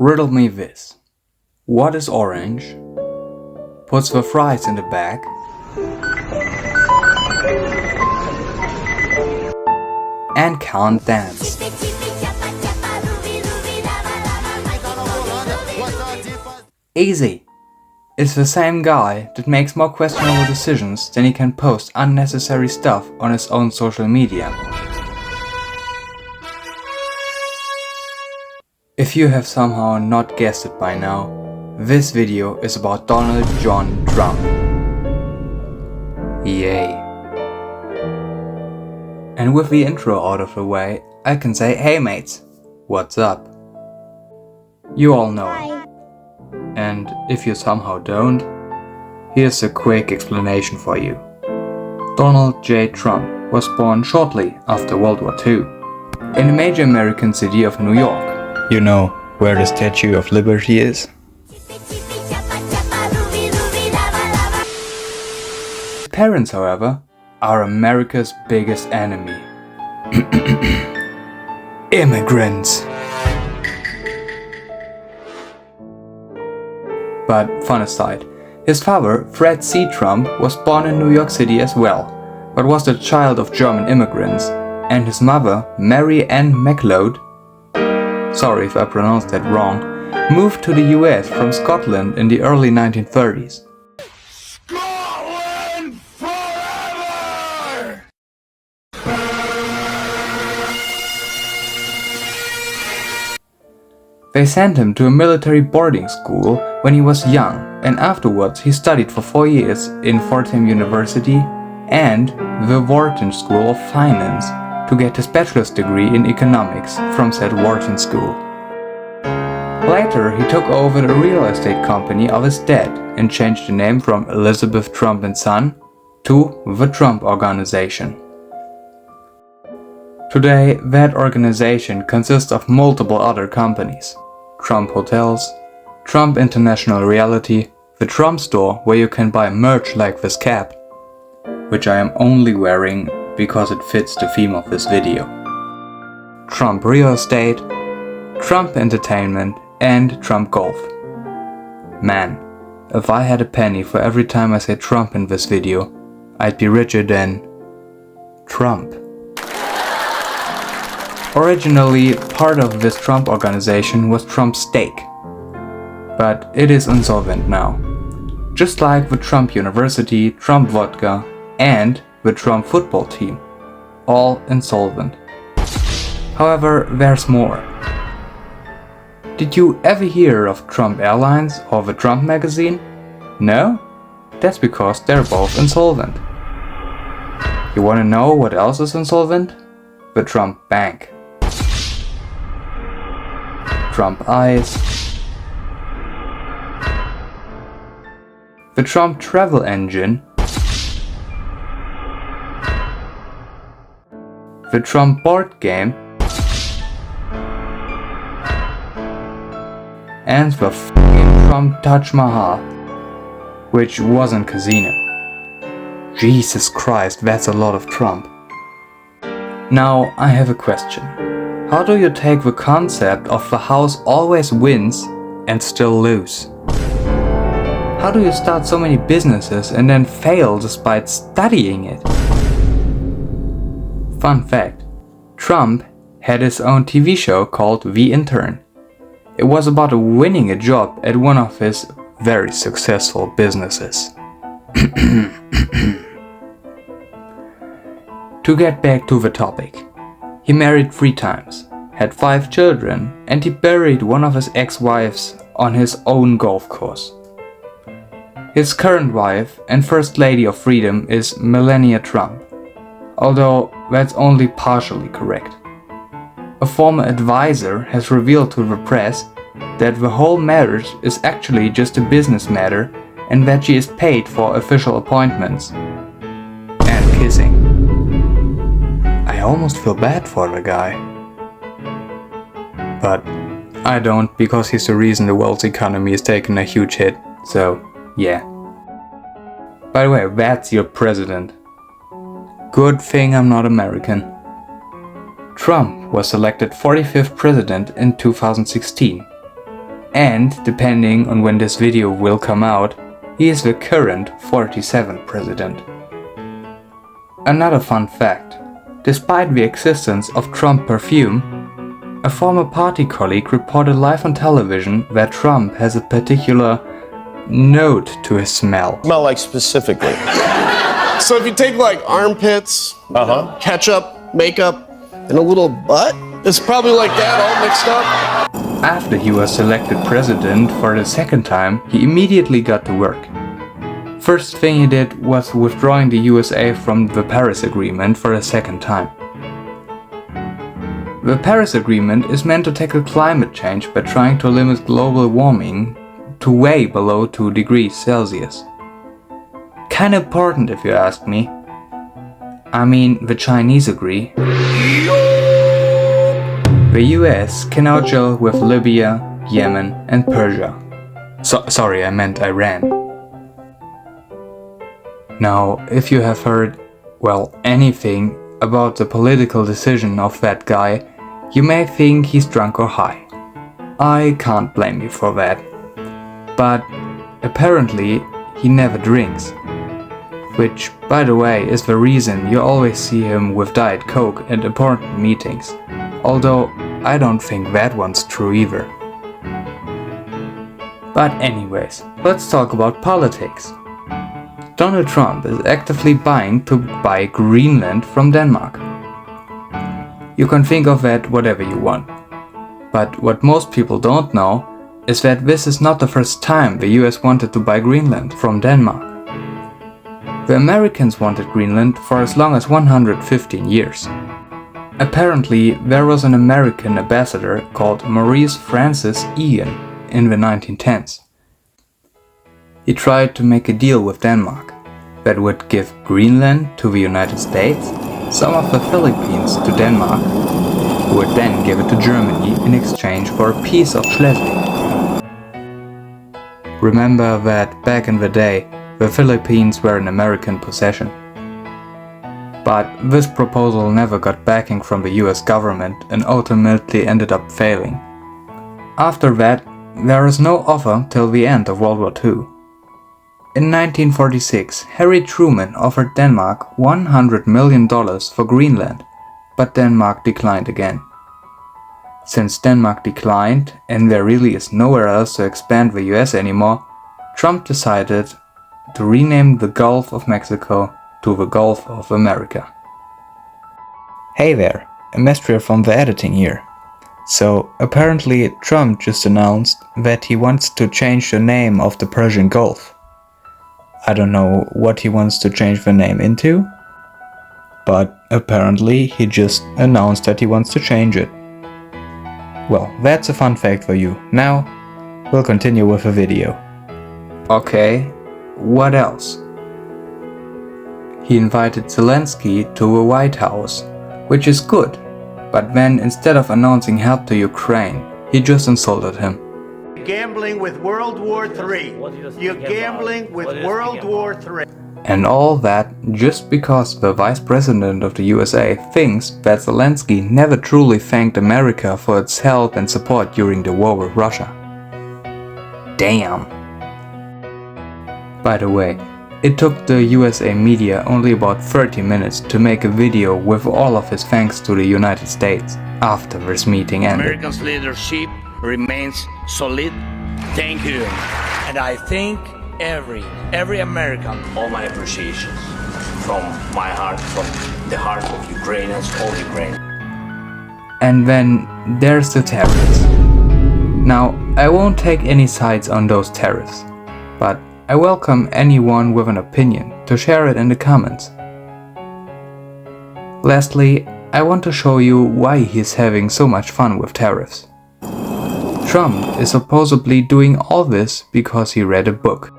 Riddle me this. What is orange? Puts the fries in the bag? And can't dance. Easy. It's the same guy that makes more questionable decisions than he can post unnecessary stuff on his own social media. If you have somehow not guessed it by now, this video is about Donald John Trump. Yay. And with the intro out of the way, I can say, hey mates, what's up? You all know it. And if you somehow don't, here's a quick explanation for you. Donald J. Trump was born shortly after World War II in the major American city of New York. You know where the Statue of Liberty is? His parents, however, are America's biggest enemy. Immigrants. But fun aside, his father, Fred C. Trump, was born in New York City as well, but was the child of German immigrants, and his mother, Mary Ann MacLeod, sorry if I pronounced that wrong, moved to the US from Scotland in the early 1930s. Scotland forever! They sent him to a military boarding school when he was young, and afterwards he studied for 4 years in Fordham University and the Wharton School of Finance to get his bachelor's degree in economics from said Wharton School. Later, he took over the real estate company of his dad and changed the name from Elizabeth Trump & Son to the Trump Organization. Today, that organization consists of multiple other companies. Trump Hotels, Trump International Reality, the Trump Store where you can buy merch like this cap, which I am only wearing because it fits the theme of this video, Trump Real Estate, Trump Entertainment, and Trump Golf. Man, if I had a penny for every time I say Trump in this video, I'd be richer than Trump. Originally, part of this Trump organization was Trump Steak, but it is insolvent now. Just like the Trump University, Trump Vodka, and the Trump football team, all insolvent. However, there's more. Did you ever hear of Trump Airlines or the Trump magazine? No? That's because they're both insolvent. You wanna know what else is insolvent? The Trump Bank. Trump Ice. The Trump Travel Engine. The Trump Board Game. And the f***ing Trump Taj Mahal, which wasn't casino. Jesus Christ, that's a lot of Trump. Now I have a question. How do you take the concept of the house always wins and still lose? How do you start so many businesses and then fail despite studying it? Fun fact, Trump had his own TV show called The Intern. It was about winning a job at one of his very successful businesses. To get back to the topic, he married 3 times, had 5 children, and he buried one of his ex-wives on his own golf course. His current wife and First Lady of Freedom is Melania Trump, although that's only partially correct. A former advisor has revealed to the press that the whole marriage is actually just a business matter and that she is paid for official appointments and kissing. I almost feel bad for the guy. But I don't, because he's the reason the world's economy is taking a huge hit, so yeah. By the way, that's your president. Good thing I'm not American. Trump was elected 45th president in 2016. And depending on when this video will come out, he is the current 47th president. Another fun fact: despite the existence of Trump perfume, a former party colleague reported live on television that Trump has a particular note to his smell. Smell like specifically? So if you take like armpits, ketchup, makeup, and a little butt, it's probably like that all mixed up. After he was elected president for the second time, he immediately got to work. First thing he did was withdrawing the USA from the Paris Agreement for a second time. The Paris Agreement is meant to tackle climate change by trying to limit global warming to way below 2 degrees Celsius. Kinda important if you ask me. I mean, the Chinese agree. The US can now gel with Libya, Yemen and Persia. Sorry, I meant Iran. Now, if you have heard, well, anything about the political decision of that guy, you may think he's drunk or high. I can't blame you for that. But apparently he never drinks. Which, by the way, is the reason you always see him with Diet Coke at important meetings. Although I don't think that one's true either. But anyways, let's talk about politics. Donald Trump is actively buying to buy Greenland from Denmark. You can think of that whatever you want. But what most people don't know is that this is not the first time the US wanted to buy Greenland from Denmark. The Americans wanted Greenland for as long as 115 years. Apparently, there was an American ambassador called Maurice Francis Egan in the 1910s. He tried to make a deal with Denmark that would give Greenland to the United States, some of the Philippines to Denmark, who would then give it to Germany in exchange for a piece of Schleswig. Remember that back in the day, the Philippines were an American possession. But this proposal never got backing from the US government and ultimately ended up failing. After that, there is no offer till the end of World War II. In 1946, Harry Truman offered Denmark $100 million for Greenland, but Denmark declined again. Since Denmark declined and there really is nowhere else to expand the US anymore, Trump decided to rename the Gulf of Mexico to the Gulf of America. Hey there, Amestria from the editing here. So apparently Trump just announced that he wants to change the name of the Persian Gulf. I don't know what he wants to change the name into, but apparently he just announced that he wants to change it. Well, that's a fun fact for you. Now, we'll continue with the video. Okay, what else? He invited Zelensky to the White House, which is good, but then instead of announcing help to Ukraine, he just insulted him. Gambling with World War III. You're gambling with World War III. And all that just because the Vice President of the USA thinks that Zelensky never truly thanked America for its help and support during the war with Russia. Damn. By the way, it took the USA media only about 30 minutes to make a video with all of his thanks to the United States after this meeting ended. America's leadership remains solid. Thank you. And I thank every American. All my appreciation from my heart, from the heart of Ukrainians, all Ukraine. And then there's the tariffs. Now, I won't take any sides on those tariffs, but I welcome anyone with an opinion to share it in the comments. Lastly, I want to show you why he's having so much fun with tariffs. Trump is supposedly doing all this because he read a book.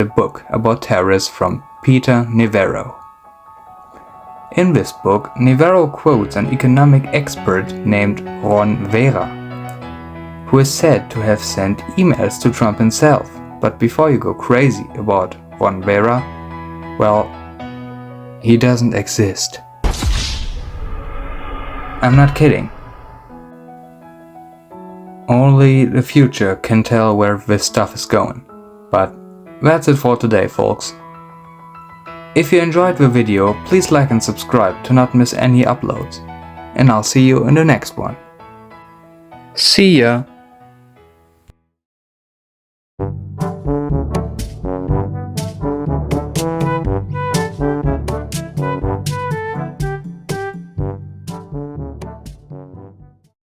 A book about tariffs from Peter Navarro. In this book, Navarro quotes an economic expert named Ron Vera, who is said to have sent emails to Trump himself. But before you go crazy about Ron Vera, well, He doesn't exist. I'm not kidding. Only the future can tell where this stuff is going. But that's it for today, folks. If you enjoyed the video, please like and subscribe to not miss any uploads. And I'll see you in the next one. See ya!